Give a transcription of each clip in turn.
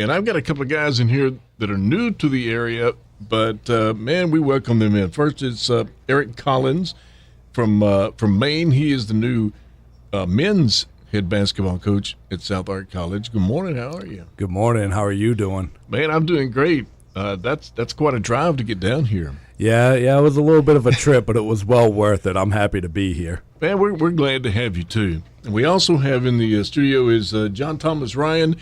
And I've got a couple of guys in here that are new to the area, but, man, we welcome them in. First, it's Eric Collins from Maine. He is the new men's head basketball coach at South Ark College. Good morning. How are you? Good morning. How are you doing? Man, I'm doing great. That's quite a drive to get down here. Yeah, it was a little bit of a trip, but it was well worth it. I'm happy to be here. Man, we're glad to have you, too. And we also have in the studio is John Thomas Ryan.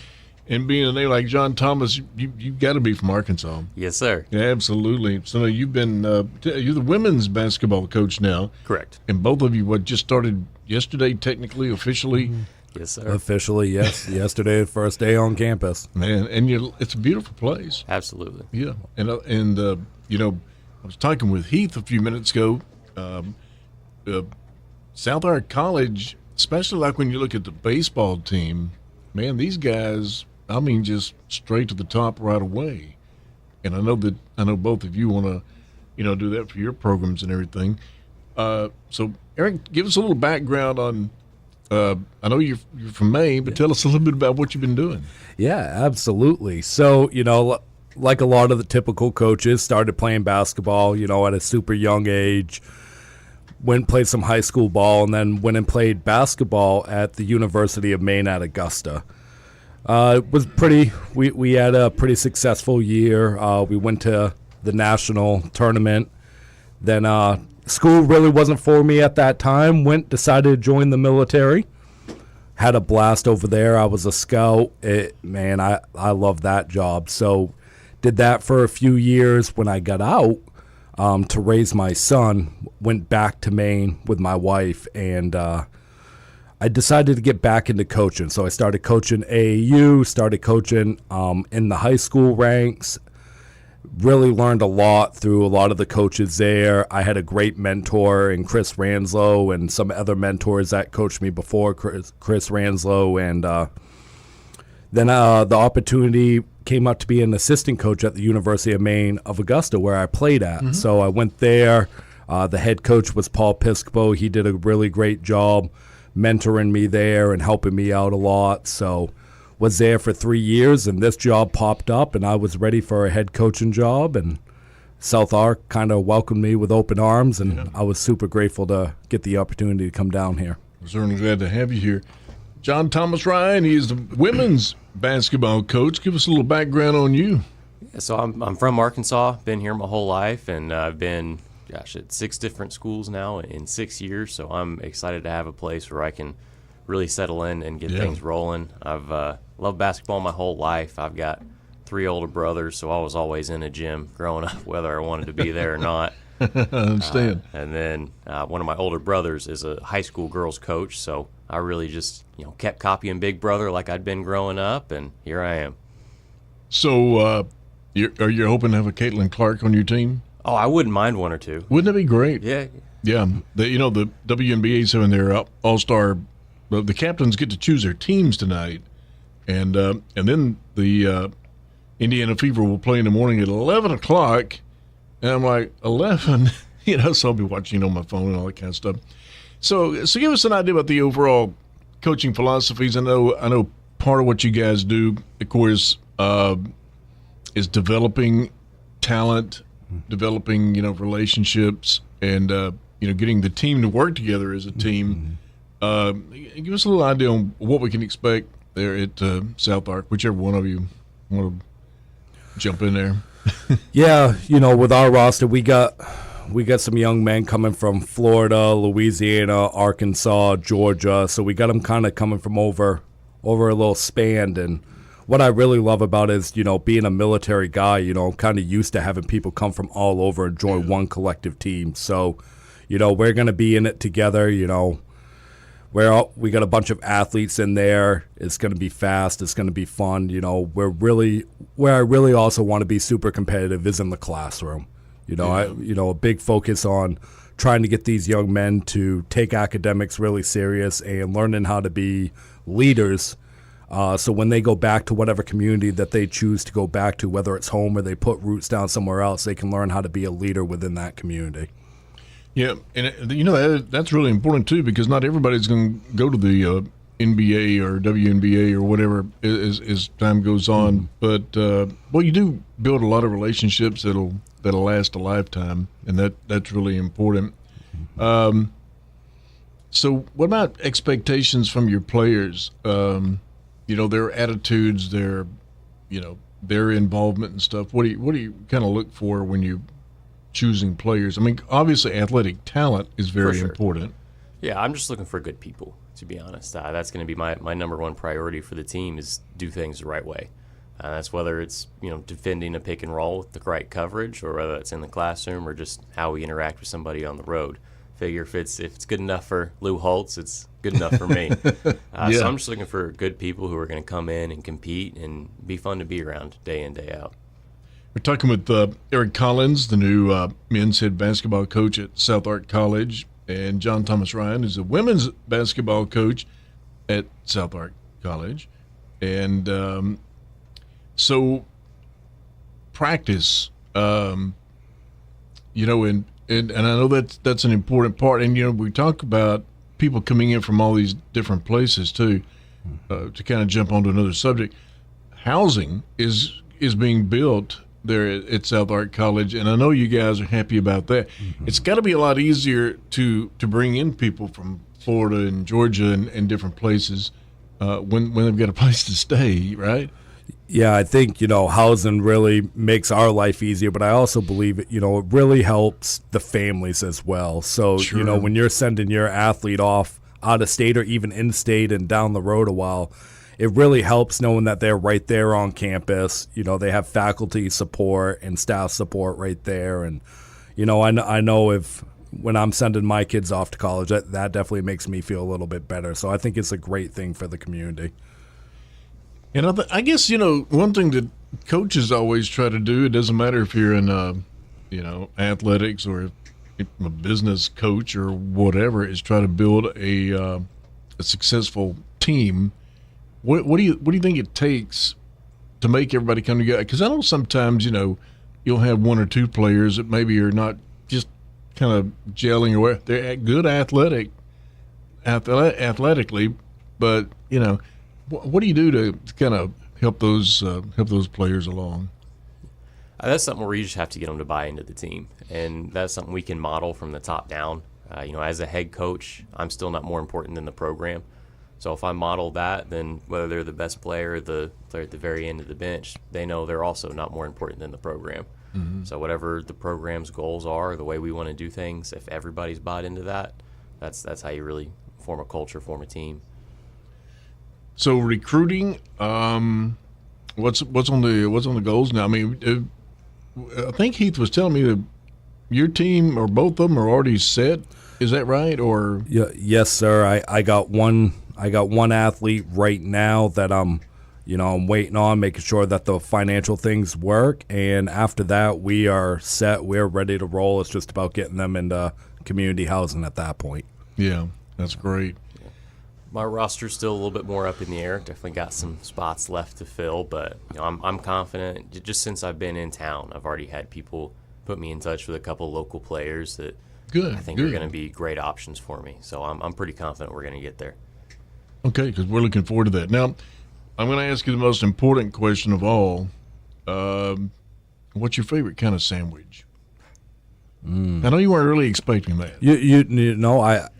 And being a name like John Thomas, you've got to be from Arkansas. Yes, sir. Yeah, absolutely. So you've been you're the women's basketball coach now. Correct. And both of you, just started yesterday, technically, officially? Yes, sir. Officially, yes. Yesterday, first day on campus. Man, and it's a beautiful place. Absolutely. Yeah. And I was talking with Heath a few minutes ago. South Ark College, especially like when you look at the baseball team, man, these guys, I mean, just straight to the top right away. And I know both of you want to, do that for your programs and everything. So, Eric, give us a little background on. I know you're from Maine, but tell us a little bit about what you've been doing. Yeah, absolutely. So, like a lot of the typical coaches, started playing basketball, at a super young age. Went and played some high school ball, and then went and played basketball at the University of Maine at Augusta. It was we had a pretty successful year. We went to the national tournament. Then school really wasn't for me at that time. Decided to join the military. Had a blast over there. I was a scout. I love that job. So did that for a few years. When I got out to raise my son, went back to Maine with my wife, and I decided to get back into coaching. So I started coaching AAU, started coaching in the high school ranks. Really learned a lot through a lot of the coaches there. I had a great mentor in Chris Ranslow and some other mentors that coached me before Chris Ranslow. And then the opportunity came up to be an assistant coach at the University of Maine of Augusta, where I played at. Mm-hmm. So I went there. The head coach was Paul Piscopo. He did a really great job mentoring me there and helping me out a lot. So was there for 3 years, and this job popped up, and I was ready for a head coaching job, and South Ark kind of welcomed me with open arms, and I was super grateful to get the opportunity to come down here. I'm certainly glad to have you here. John Thomas Ryan, he is the women's basketball coach. Give us a little background on you. Yeah, so I'm from Arkansas, been here my whole life, and I've been at 6 different schools now in 6 years, so I'm excited to have a place where I can really settle in and get things rolling. I've loved basketball my whole life. I've got 3 older brothers, so I was always in a gym growing up, whether I wanted to be there or not. I understand. And then one of my older brothers is a high school girls coach, so I really just kept copying Big Brother like I'd been growing up, and here I am. So are you hoping to have a Caitlin Clark on your team? Oh, I wouldn't mind one or two. Wouldn't that be great? Yeah. Yeah. The WNBA's having their all-star. The captains get to choose their teams tonight, and then the Indiana Fever will play in the morning at 11 o'clock. And I'm like, 11? So I'll be watching on my phone and all that kind of stuff. So give us an idea about the overall coaching philosophies. I know part of what you guys do, of course, is developing talent, developing, relationships, and, getting the team to work together as a team. Give us a little idea on what we can expect there at South Ark, whichever one of you want to jump in there. Yeah, with our roster, we got some young men coming from Florida, Louisiana, Arkansas, Georgia. So we got them kind of coming from over a little span. And what I really love about it is, being a military guy, I'm kind of used to having people come from all over and join one collective team. So, we're going to be in it together, we got a bunch of athletes in there. It's going to be fast. It's going to be fun. Where I really also want to be super competitive is in the classroom. A big focus on trying to get these young men to take academics really serious and learning how to be leaders. So when they go back to whatever community that they choose to go back to, whether it's home or they put roots down somewhere else, they can learn how to be a leader within that community. Yeah, and that's really important too, because not everybody's going to go to NBA or WNBA or whatever as time goes on. But well, you do build a lot of relationships that'll last a lifetime, and that's really important. So, what about expectations from your players? Their attitudes, their involvement and stuff. What do you kind of look for when you choosing players? I mean, obviously, athletic talent is very important. Yeah, I'm just looking for good people, to be honest. That's going to be my number one priority for the team is do things the right way. That's whether it's defending a pick and roll with the right coverage, or whether it's in the classroom, or just how we interact with somebody on the road. Figure if it's good enough for Lou Holtz, it's good enough for me. So I'm just looking for good people who are going to come in and compete and be fun to be around day in, day out. We're talking with Eric Collins, the new men's head basketball coach at South Ark College, and John Thomas Ryan is a women's basketball coach at South Ark College. And so practice, and I know that's an important part. And, we talk about people coming in from all these different places, too, to kind of jump onto another subject. Housing is being built there at South Ark College, and I know you guys are happy about that. Mm-hmm. It's got to be a lot easier to bring in people from Florida and Georgia and different places when they've got a place to stay, right? Yeah, I think, housing really makes our life easier, but I also believe, it really helps the families as well. So, Sure. When you're sending your athlete off out of state or even in state and down the road a while, it really helps knowing that they're right there on campus. They have faculty support and staff support right there. And, I know when I'm sending my kids off to college, that definitely makes me feel a little bit better. So I think it's a great thing for the community. And I guess, one thing that coaches always try to do, it doesn't matter if you're in, athletics or a business coach or whatever, is try to build a successful team. What do you think it takes to make everybody come together? Because I know sometimes, you'll have one or two players that maybe are not just kind of gelling or whatever. They're good athletically, but, what do you do to kind of help those players along? That's something where you just have to get them to buy into the team, and that's something we can model from the top down. As a head coach, I'm still not more important than the program. So if I model that, then whether they're the best player or the player at the very end of the bench, they know they're also not more important than the program. Mm-hmm. So whatever the program's goals are, the way we want to do things, if everybody's bought into that, that's how you really form a culture, form a team. So recruiting, what's on the goals now? I mean, I think Heath was telling me that your team or both of them are already set. Is that right? Or yes, sir. I got one athlete right now that I'm waiting on, making sure that the financial things work, and after that we are set. We're ready to roll. It's just about getting them into community housing at that point. Yeah, that's great. My roster's still a little bit more up in the air. Definitely got some spots left to fill, but I'm confident. Just since I've been in town, I've already had people put me in touch with a couple local players that I think are going to be great options for me. So I'm pretty confident we're going to get there. Okay, because we're looking forward to that. Now, I'm going to ask you the most important question of all. What's your favorite kind of sandwich? I know you weren't really expecting that.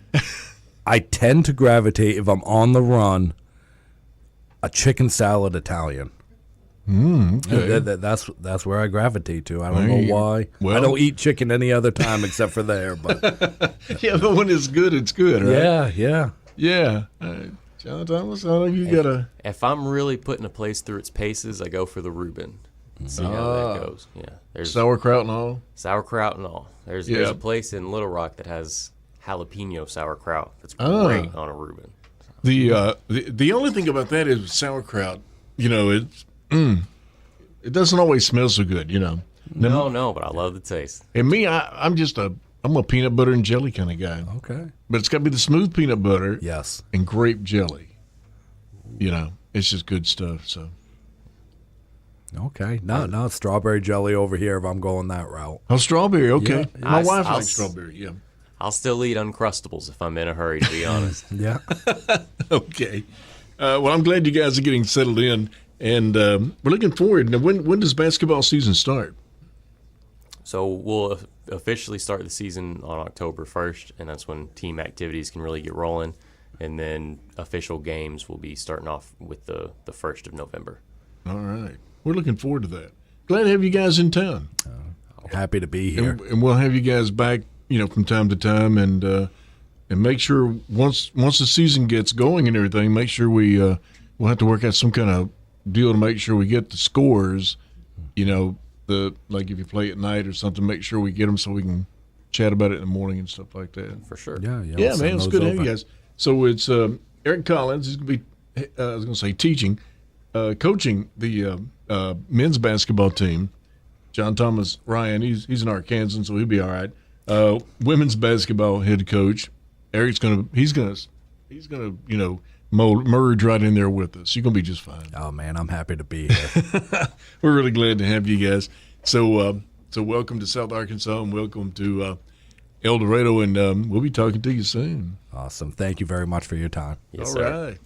I tend to gravitate, if I'm on the run, a chicken salad Italian. Okay. That's where I gravitate to. I don't know why. Well, I don't eat chicken any other time except for there. But yeah, but when it's good, right? Yeah. John Thomas, I know you got to. If I'm really putting a place through its paces, I go for the Reuben. See how that goes. Yeah, there's sauerkraut and all. There's a place in Little Rock that has jalapeno sauerkraut. That's great on a Reuben. The only thing about that is sauerkraut. It doesn't always smell so good. No, but I love the taste. And me, I'm a peanut butter and jelly kind of guy. Okay. But it's got to be the smooth peanut butter. Yes. And grape jelly. It's just good stuff. So. Okay. No, strawberry jelly over here if I'm going that route. Oh, strawberry. Okay. Yeah. My wife likes strawberry. Yeah. I'll still eat Uncrustables if I'm in a hurry, to be honest. Yeah. Okay. Well, I'm glad you guys are getting settled in, and we're looking forward. Now, when does basketball season start? So we'll officially start the season on October 1st, and that's when team activities can really get rolling. And then official games will be starting off with the 1st of November. All right. We're looking forward to that. Glad to have you guys in town. Happy to be here. And we'll have you guys back, from time to time, and make sure once the season gets going and everything, make sure we'll have to work out some kind of deal to make sure we get the scores. Like if you play at night or something, make sure we get them so we can chat about it in the morning and stuff like that. For sure. Yeah, Yeah, man, it's good to have you guys. So it's Eric Collins. He's going to be, I was going to say, coaching the men's basketball team. John Thomas Ryan, he's an Arkansan, so he'll be all right. Women's basketball head coach Eric's he's gonna merge right in there with us. You're gonna be just fine. Oh man, I'm happy to be here. We're really glad to have you guys. So welcome to South Arkansas and welcome to El Dorado, and we'll be talking to you soon. Awesome. Thank you very much for your time. Yes, All sir. right.